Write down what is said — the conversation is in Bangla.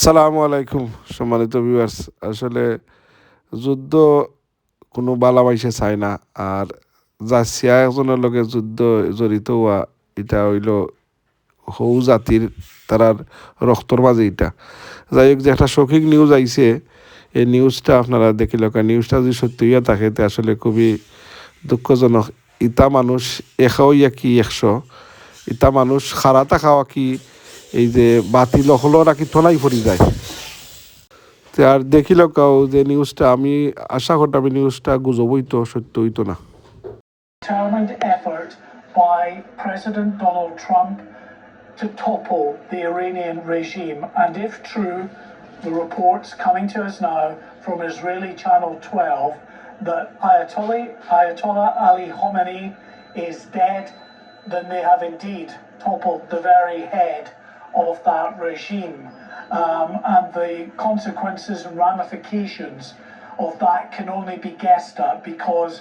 সালামু আলাইকুম সম্মানিত ভিউয়ার্স। আসলে যুদ্ধ কোনো বালাবাইসে চায় না। আর রাশিয়া একজনের লগে যুদ্ধ জড়িত হওয়া, এটা হইল হৌ জাতির তারার রক্তর মাঝে এটা। যাই হোক, যে একটা শোকিং নিউজ আইছে, এই নিউজটা আপনারা দেখিল। নিউজটা যদি সত্যি হইয়া থাকে তে আসলে খুবই দুঃখজনক। ইতা মানুষ এশো ইয়া কি 100, ইতা মানুষ খারাতা খাওয়া কি এই যে বাতিল হলো নাকি থনাই পড়ি যায়। তে আর দেখিল কাও যে নিউজটা, আমি আশা করতাম এই নিউজটা গুজব হইতো, সত্য হইতো না। Determined effort by President Donald Trump to topple the Iranian regime. And if true, the reports coming to us now from Israeli Channel 12 that Ayatollah Ali Khamenei is dead, then they have indeed toppled the very head of that regime. And the consequences and ramifications of that can only be guessed at, because